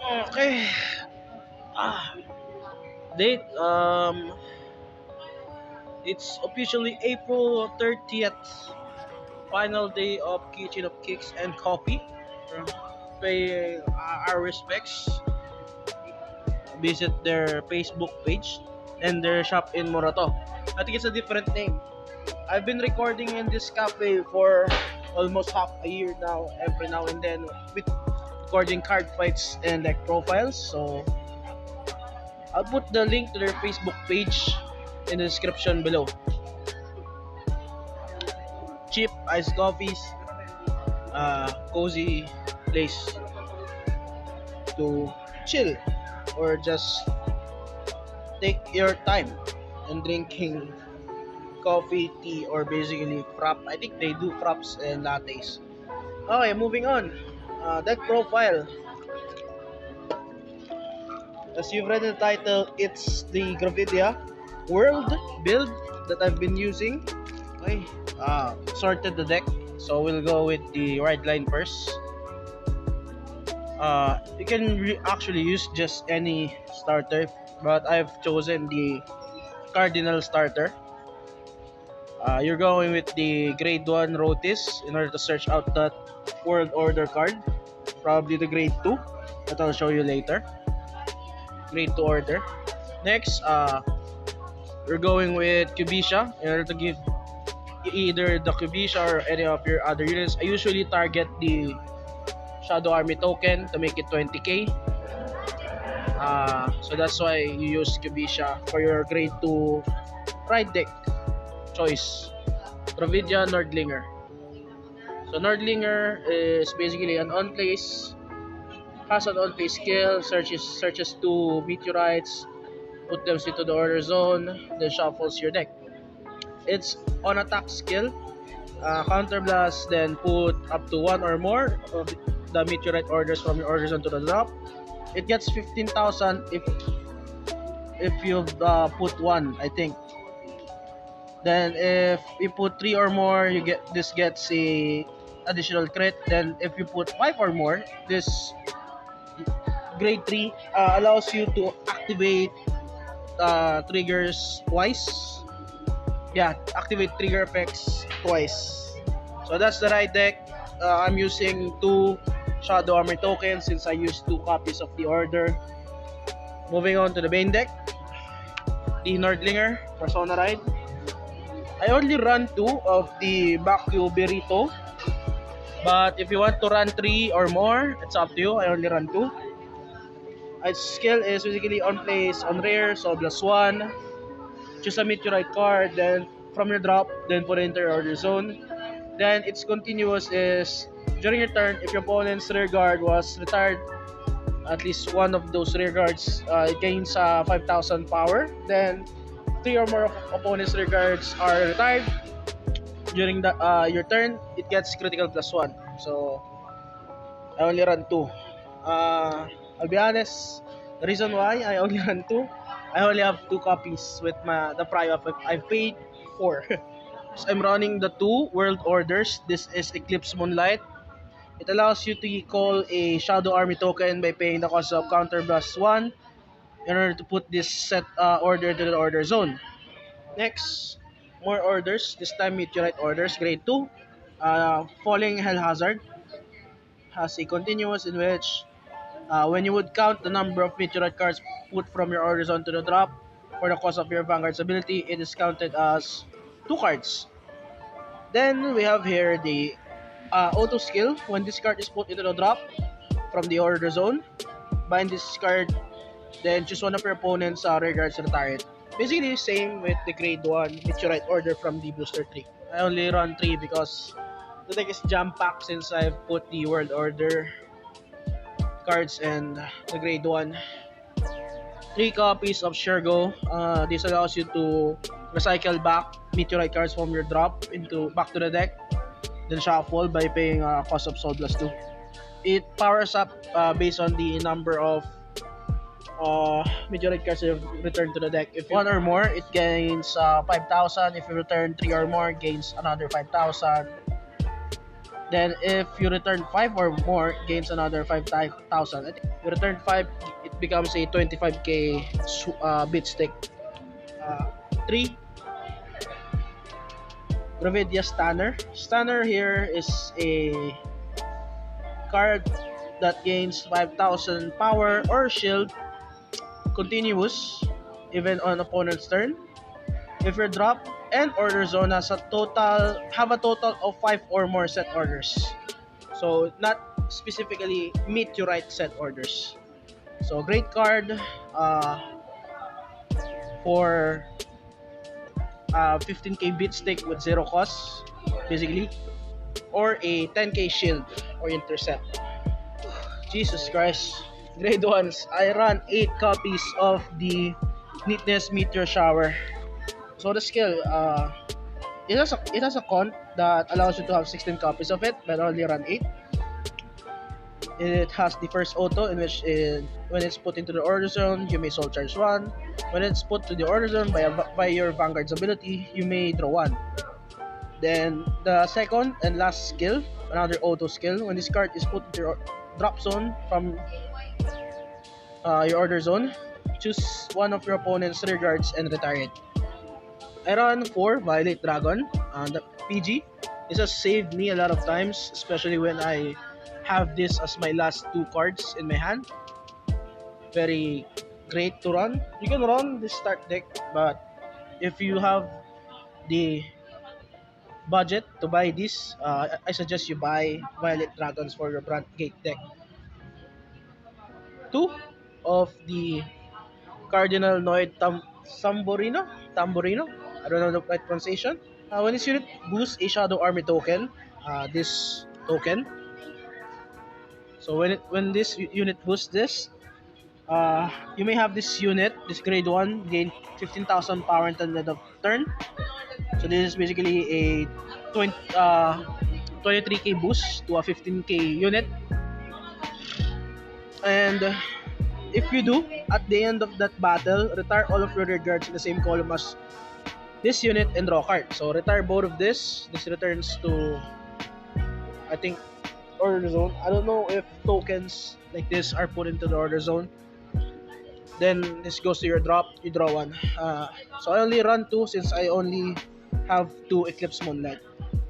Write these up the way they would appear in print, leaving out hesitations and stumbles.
Okay. Ah, date. It's officially April 30th. Final day of Kitchen of Cakes and Coffee. Pay our respects. Visit their Facebook page and their shop in Morato. I think it's a different name. I've been recording in this cafe for almost half a year now. Every now and then with recording card fights and like profiles. So I'll put the link to their Facebook page in the description below. Cheap iced coffees, cozy place to chill or just take your time and drinking coffee, tea, or basically frap. I think they do fraps and lattes. Okay, moving on. That profile, as you've read in the title, it's the Gravidia World build that I've been using. Okay, sorted the deck, so we'll go with the right line first. You can actually use just any starter, but I've chosen the Cardinal starter. You're going with the grade 1 Rotis in order to search out that World Order card. Probably the grade 2 that I'll show you later. Grade 2 order. Next, we're going with Kubisha in order to give either the Kubisha or any of your other units. I usually target the Shadow Army token to make it 20k. So that's why you use Kubisha for your grade 2 ride deck choice. Gravidia Nordlinger. So Nordlinger is basically an on-place, has an on-place skill, searches 2 meteorites, put them into the order zone, then shuffles your deck. It's on attack skill, counterblast, then put up to 1 or more of the meteorite orders from your order zone to the drop. It gets 15,000 if you've put 1, I think. Then if you put 3 or more, this gets a additional crit. Then if you put 5 or more, this grade 3 allows you to activate triggers twice. Yeah, activate trigger effects twice. So that's the right deck. I'm using 2 Shadow Armor tokens since I used 2 copies of the order. Moving on to the main deck, the Nordlinger Persona Ride. I only run 2 of the Baku Berito, but if you want to run 3 or more, it's up to you. I only run 2. Its skill is basically on place, on rare, so +1. Choose a meteorite card, then from your drop, then put it into your order zone. Then its continuous is during your turn, if your opponent's rear guard was retired, at least one of those rear guards gains 5,000 power. Then 3 or more opponent's rear guards are retired during your turn, it gets critical +1. So I only run 2. I'll be honest, the reason why I only run 2, I only have 2 copies with the prior of I paid 4. So I'm running the 2 world orders. This is Eclipse Moonlight. It allows you to call a Shadow Army token by paying the cost of counter +1 in order to put this set order to the order zone. Next, more orders. This time meteorite orders, grade 2. Falling Hell Hazard has a continuous in which when you would count the number of meteorite cards put from your order zone to the drop for the cost of your Vanguard's ability, it is counted as 2 cards. Then we have here the auto skill. When this card is put into the drop from the order zone, bind this card, then choose one of your opponent's rear guards to retire it. Basically same with the grade 1 meteorite order from the booster 3. I only run 3 because the deck is jam-packed since I've put the world order cards and the grade 1. 3 copies of Shergo. This allows you to recycle back meteorite cards from your drop back to the deck, then shuffle by paying cost of soul +2. It powers up based on the number of meteorite cards you return to the deck. If 1 or more, it gains 5,000. If you return 3 or more, it gains another 5,000. Then if you return 5 or more, gains another 5,000. I think you return 5, it becomes a 25k bit stick. 3, Gravidia Stunner. Stunner here is a card that gains 5,000 power or shield continuous even on opponent's turn. If your drop and order zone have a total of 5 or more set orders. So not specifically meteorite set orders. So great card for 15k bit stick with 0 cost basically, or a 10k shield or intercept. Jesus Christ. Grade 1s. I run 8 copies of the Neatness Meteor Shower. So the skill, it has a con that allows you to have 16 copies of it, but only run 8. It has the first auto in which when it's put into the order zone, you may soul charge 1. When it's put to the order zone by your Vanguard's ability, you may draw 1. Then the second and last skill, another auto skill, when this card is put into your drop zone from your order zone, choose one of your opponent's rear guards and retire it. I run 4 Violet Dragon. The PG. This has saved me a lot of times, especially when I have this as my last 2 cards in my hand. Very great to run. You can run this start deck, but if you have the budget to buy this, I suggest you buy Violet Dragons for your Brand Gate deck. 2 of the Cardinal Noid Tamborino. I don't know the right pronunciation. When this unit boosts a Shadow Army token, this token. So when this unit boosts this, you may have this unit, this grade 1, gain 15,000 power until the end of turn. So this is basically a 23k boost to a 15k unit. And if you do, at the end of that battle, retire all of your rear guards in the same column as this unit and draw a card. So retire both of this. This returns to, I think, order zone. I don't know if tokens like this are put into the order zone. Then this goes to your drop. You draw 1. So I only run 2 since I only have 2 Eclipse Moonlight.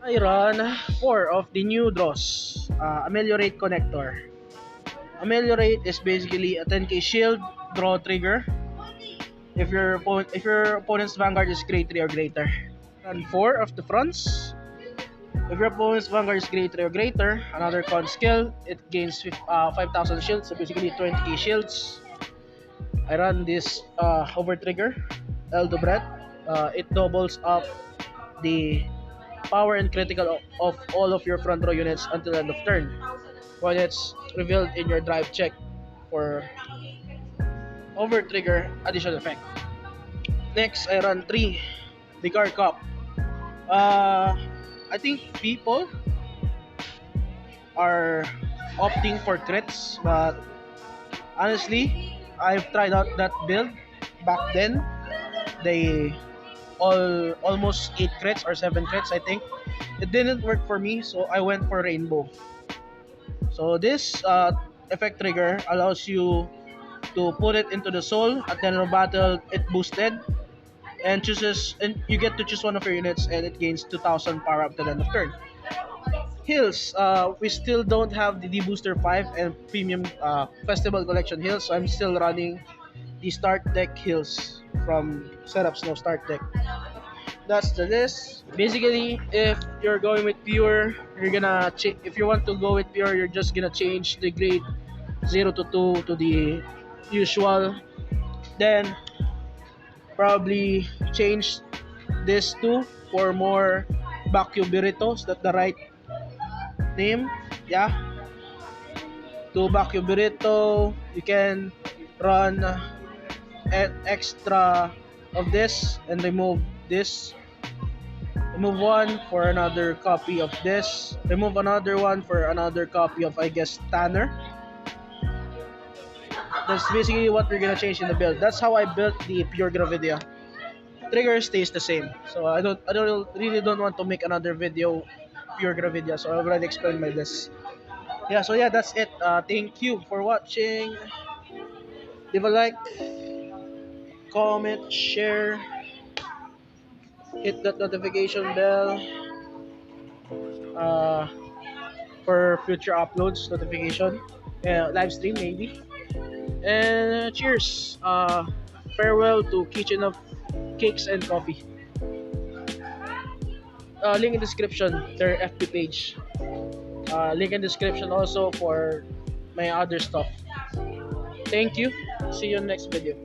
I run 4 of the new draws. Ameliorate Connector. Ameliorate is basically a 10k shield draw trigger if your opponent's Vanguard is grade 3 or greater. Run 4 of the fronts. If your opponent's Vanguard is grade 3 or greater, another con skill, it gains 5,000 shields, so basically 20k shields. I run this over trigger, El Dobret. It doubles up the power and critical of all of your front row units until end of turn, when it's revealed in your drive check for over trigger additional effect. Next, I run 3 the Car Cup. I think people are opting for crits, but honestly, I've tried out that build back then. They almost 8 crits or 7 crits, I think. It didn't work for me, so I went for Rainbow. So this effect trigger allows you to put it into the soul. At the end of battle, it boosted and you get to choose one of your units, and it gains 2,000 power up to the end of turn. Heals, we still don't have the D-Booster 5 and Premium Festival Collection heals, so I'm still running the start deck heals from Setups No Start Deck. That's the list. Basically, if you're going with pure, if you want to go with pure, you're just gonna change the grade 0 to 2 to the usual. Then probably change this to for more Bakuyo Burritos. That's the right name. Yeah. To Bakuyo Burrito, you can run an extra of this and remove this. Remove 1 for another copy of this. Remove another one for another copy of, I guess, Tanner. That's basically what we're gonna change in the build. That's how I built the pure Gravidia. Trigger stays the same. So I really don't want to make another video pure Gravidia. So I already explained my this. Yeah, so yeah, that's it. Thank you for watching. Leave a like, comment, share, hit that notification bell uh, for future uploads notification, live stream maybe. And cheers. Farewell to Kitchen of Cakes and Coffee. Link in description, their FB page. Link in description also for my other stuff. Thank you. See you in next video.